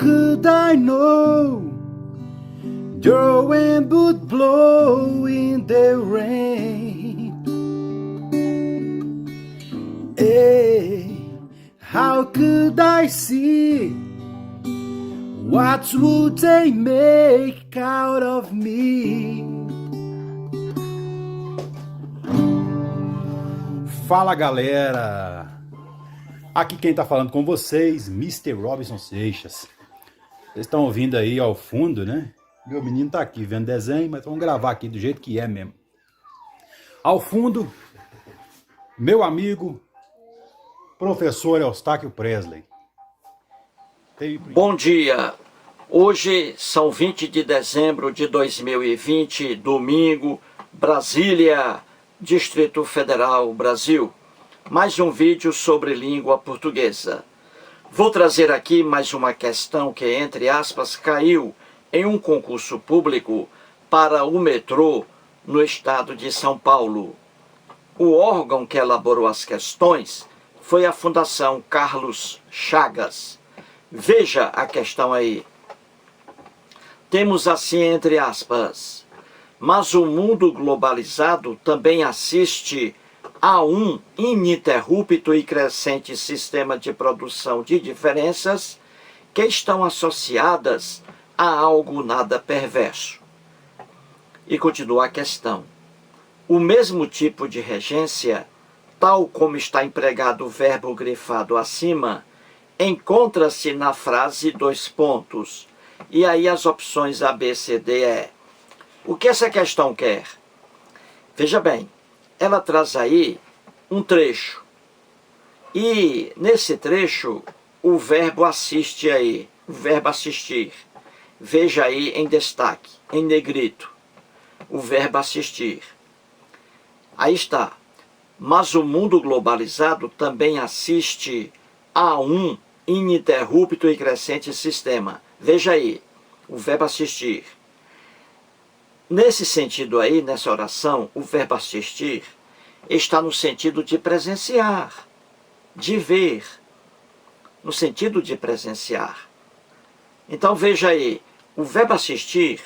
could I know your wind would blow in the rain? Hey, how could I see what would they make out of me? Fala galera, aqui quem tá falando com vocês, Mr. Robson Seixas. Vocês estão ouvindo aí ao fundo, né? Meu menino tá aqui vendo desenho, mas vamos gravar aqui do jeito que é mesmo. Ao fundo, meu amigo, professor Eustáquio Presley. Bom dia! Hoje são 20 de dezembro de 2020, domingo, Brasília, Distrito Federal, Brasil. Mais um vídeo sobre língua portuguesa. Vou trazer aqui mais uma questão que, entre aspas, caiu em um concurso público para o metrô no estado de São Paulo. O órgão que elaborou as questões foi a Fundação Carlos Chagas. Veja a questão aí. Temos assim, entre aspas, mas o mundo globalizado também assiste a um ininterrupto e crescente sistema de produção de diferenças que estão associadas a algo nada perverso. E continua a questão. O mesmo tipo de regência, tal como está empregado o verbo grifado acima, encontra-se na frase dois pontos. E aí as opções A, B, C, D, E. O que essa questão quer? Veja bem, ela traz aí um trecho. E nesse trecho, o verbo assiste aí, o verbo assistir. Veja aí em destaque, em negrito, o verbo assistir. Aí está. Mas o mundo globalizado também assiste a um ininterrupto e crescente sistema. Veja aí, o verbo assistir. Nesse sentido aí, nessa oração, o verbo assistir está no sentido de presenciar, de ver, no sentido de presenciar. Então veja aí, o verbo assistir,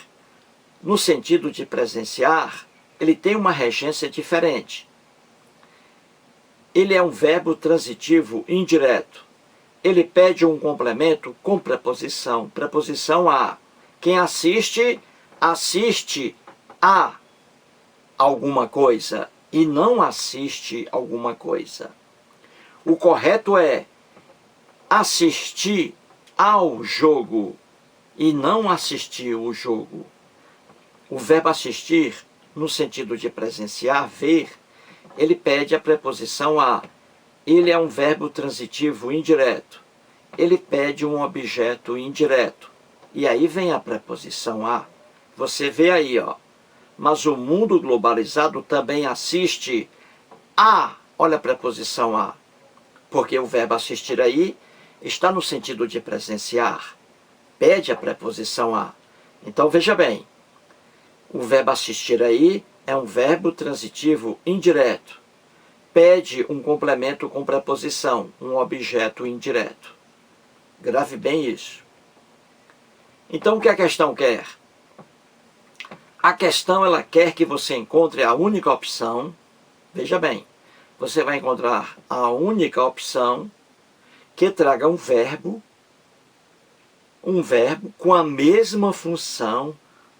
no sentido de presenciar, ele tem uma regência diferente. Ele é um verbo transitivo indireto. Ele pede um complemento com preposição. Preposição a. Quem assiste, assiste a alguma coisa e não assiste alguma coisa. O correto é assistir ao jogo e não assistir o jogo. O verbo assistir, no sentido de presenciar, ver, ele pede a preposição a. Ele é um verbo transitivo indireto. Ele pede um objeto indireto. E aí vem a preposição a. Você vê aí, ó. Mas o mundo globalizado também assiste a. Olha a preposição a. Porque o verbo assistir aí está no sentido de presenciar. Pede a preposição a. Então veja bem. O verbo assistir aí é um verbo transitivo indireto. Pede um complemento com preposição, um objeto indireto. Grave bem isso. Então, o que a questão quer? A questão, ela quer que você encontre a única opção. Veja bem, você vai encontrar a única opção que traga um verbo com a mesma função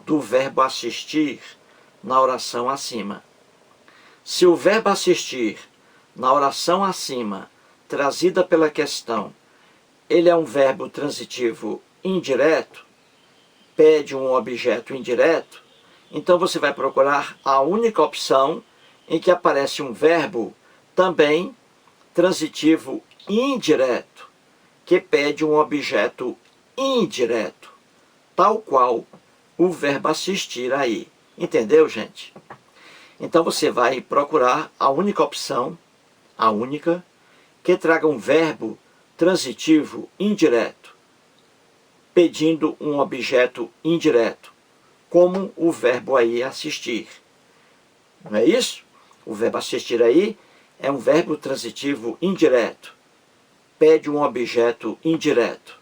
do verbo assistir na oração acima. Se o verbo assistir, na oração acima, trazida pela questão, ele é um verbo transitivo indireto, pede um objeto indireto, então você vai procurar a única opção em que aparece um verbo também transitivo indireto, que pede um objeto indireto, tal qual o verbo assistir aí. Entendeu, gente? Então você vai procurar a única opção, a única, que traga um verbo transitivo indireto, pedindo um objeto indireto, como o verbo aí assistir. Não é isso? O verbo assistir aí é um verbo transitivo indireto, pede um objeto indireto.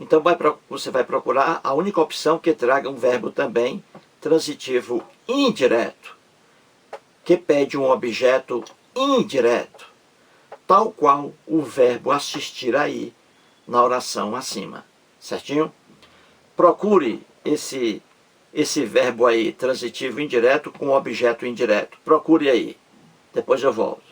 Então você vai procurar a única opção que traga um verbo também transitivo indireto, que pede um objeto indireto, tal qual o verbo assistir aí na oração acima. Certinho? Procure esse verbo aí, transitivo indireto, com objeto indireto. Procure aí. Depois eu volto.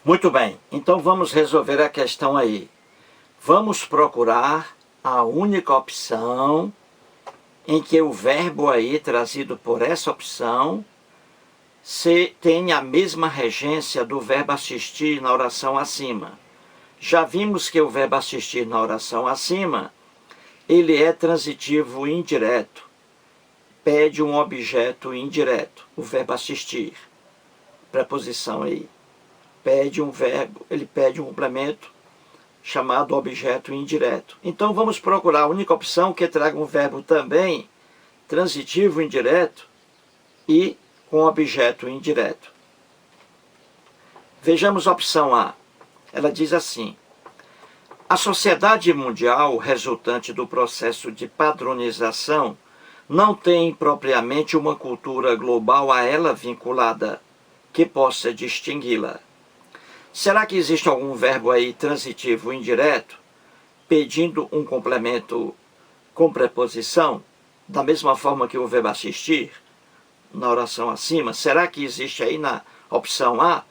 Muito bem, então vamos resolver a questão aí. Vamos procurar a única opção em que o verbo aí trazido por essa opção tem a mesma regência do verbo assistir na oração acima. Já vimos que o verbo assistir na oração acima, ele é transitivo indireto, pede um objeto indireto, o verbo assistir, preposição aí. Pede um verbo, ele pede um complemento chamado objeto indireto. Então vamos procurar a única opção que traga um verbo também transitivo indireto e com objeto indireto. Vejamos a opção A. Ela diz assim: a sociedade mundial, resultante do processo de padronização não tem propriamente uma cultura global a ela vinculada que possa distingui-la. Será que existe algum verbo aí transitivo indireto, pedindo um complemento com preposição, da mesma forma que o verbo assistir, na oração acima? Será que existe aí na opção A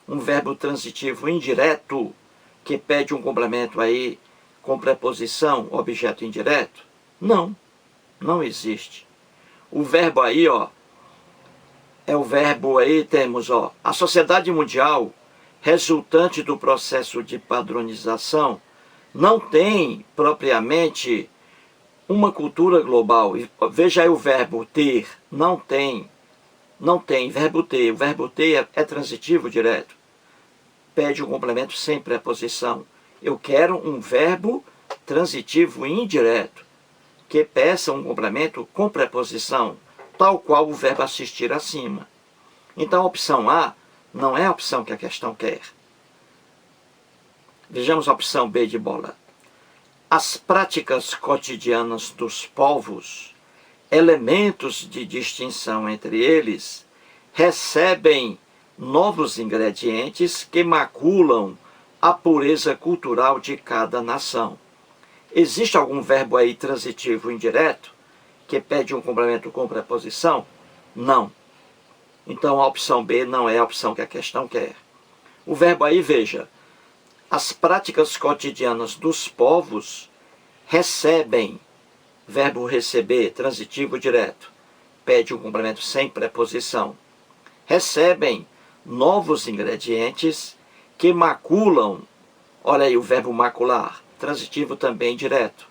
um verbo transitivo indireto que pede um complemento aí com preposição, objeto indireto? Não, não existe. O verbo aí, ó, é o verbo aí, temos, ó, a sociedade mundial, resultante do processo de padronização, não tem propriamente uma cultura global. Veja aí o verbo ter, não tem, verbo ter. O verbo ter é transitivo direto. Pede um complemento sem preposição. Eu quero um verbo transitivo indireto, que peça um complemento com preposição, tal qual o verbo assistir acima. Então a opção A não é a opção que a questão quer. Vejamos a opção B de bola. As práticas cotidianas dos povos, elementos de distinção entre eles, recebem novos ingredientes que maculam a pureza cultural de cada nação. Existe algum verbo aí transitivo indireto que pede um complemento com preposição? Não. Então a opção B não é a opção que a questão quer. O verbo aí, veja, as práticas cotidianas dos povos recebem, verbo receber, transitivo direto, pede um complemento sem preposição. Recebem novos ingredientes que maculam, olha aí o verbo macular, transitivo também direto,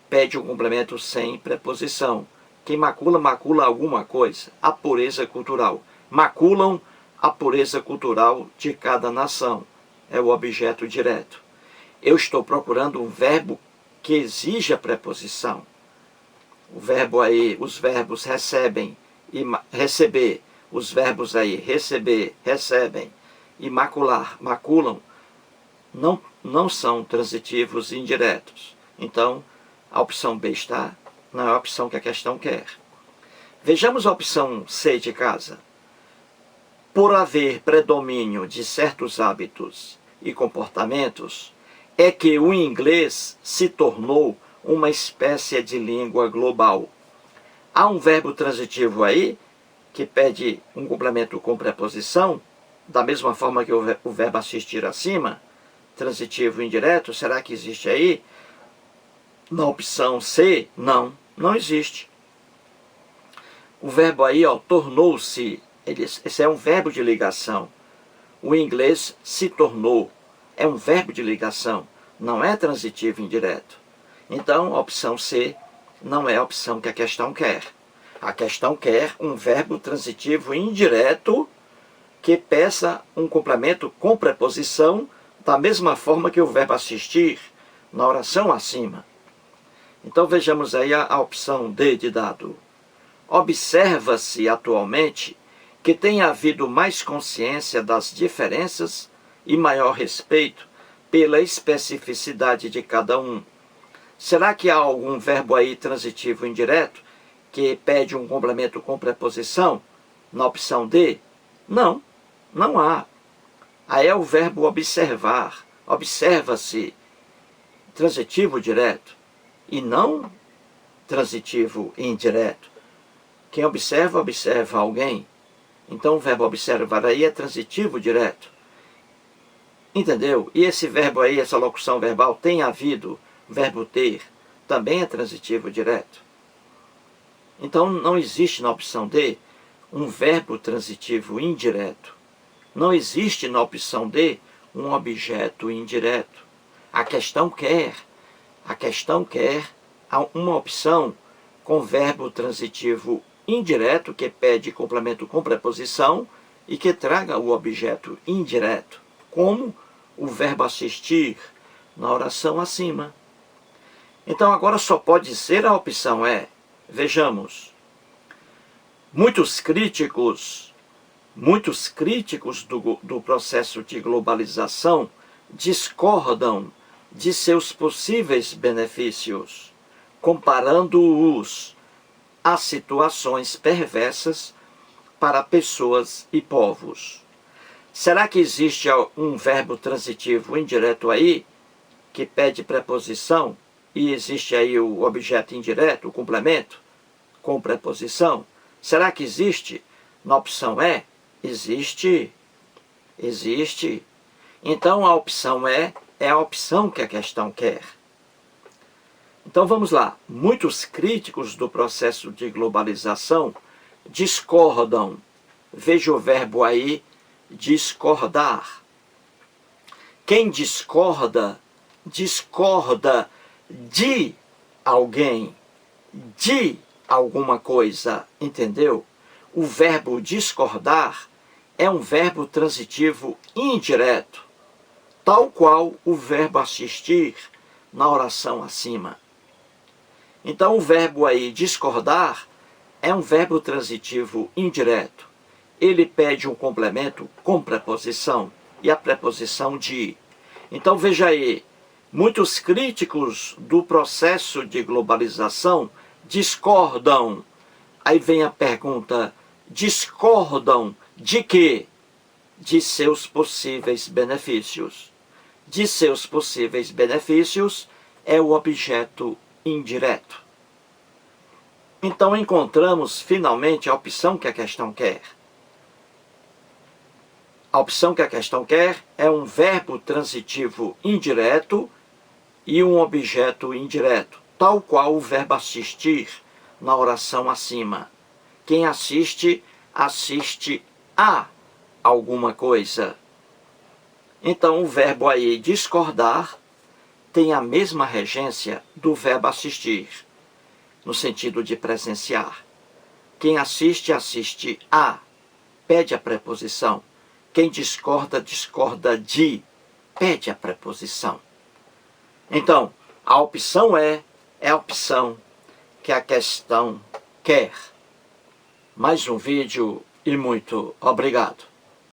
pede um complemento sem preposição. Quem macula, macula alguma coisa, a pureza cultural. Maculam a pureza cultural de cada nação. É o objeto direto. Eu estou procurando um verbo que exija preposição. O verbo aí, os verbos recebem e receber, os verbos aí receber, recebem e macular, maculam, não são transitivos indiretos. Então, a opção B está, não é a opção que a questão quer. Vejamos a opção C de casa. Por haver predomínio de certos hábitos e comportamentos, é que o inglês se tornou uma espécie de língua global. Há um verbo transitivo aí, que pede um complemento com preposição, da mesma forma que o verbo assistir acima, transitivo indireto. Será que existe aí? Na opção C, não existe. O verbo aí, ó, tornou-se, esse é um verbo de ligação. O inglês se tornou, é um verbo de ligação, não é transitivo indireto. Então, a opção C não é a opção que a questão quer. A questão quer um verbo transitivo indireto que peça um complemento com preposição, da mesma forma que o verbo assistir na oração acima. Então vejamos aí a opção D de dado. Observa-se atualmente que tem havido mais consciência das diferenças e maior respeito pela especificidade de cada um. Será que há algum verbo aí transitivo indireto que pede um complemento com preposição na opção D? Não há. Aí é o verbo observar. Observa-se, transitivo direto, e não transitivo indireto. Quem observa, observa alguém. Então o verbo observar aí é transitivo direto. Entendeu? E esse verbo aí, essa locução verbal, tem havido, verbo ter, também é transitivo direto. Então não existe na opção D um verbo transitivo indireto. Não existe na opção D um objeto indireto. A questão quer uma opção com verbo transitivo indireto que pede complemento com preposição e que traga o objeto indireto, como o verbo assistir na oração acima. Então agora só pode ser a opção E. Vejamos. Muitos críticos do processo de globalização discordam de seus possíveis benefícios, comparando-os a situações perversas para pessoas e povos. Será que existe um verbo transitivo indireto aí, que pede preposição, e existe aí o objeto indireto, o complemento, com preposição? Será que existe? Na opção E, existe. Existe. Então a opção E é a opção que a questão quer. Então vamos lá. Muitos críticos do processo de globalização discordam. Veja o verbo aí, discordar. Quem discorda, discorda de alguém, de alguma coisa, entendeu? O verbo discordar é um verbo transitivo indireto, tal qual o verbo assistir na oração acima. Então o verbo aí discordar é um verbo transitivo indireto. Ele pede um complemento com preposição e a preposição de. Então veja aí, muitos críticos do processo de globalização discordam. Aí vem a pergunta, discordam de quê? De seus possíveis benefícios. De seus possíveis benefícios é o objeto indireto. Então encontramos finalmente a opção que a questão quer. A opção que a questão quer é um verbo transitivo indireto e um objeto indireto, tal qual o verbo assistir na oração acima. Quem assiste, assiste a alguma coisa. Então o verbo aí discordar tem a mesma regência do verbo assistir, no sentido de presenciar. Quem assiste, assiste a, pede a preposição. Quem discorda, discorda de, pede a preposição. Então, a opção é a opção que a questão quer. Mais um vídeo e muito obrigado.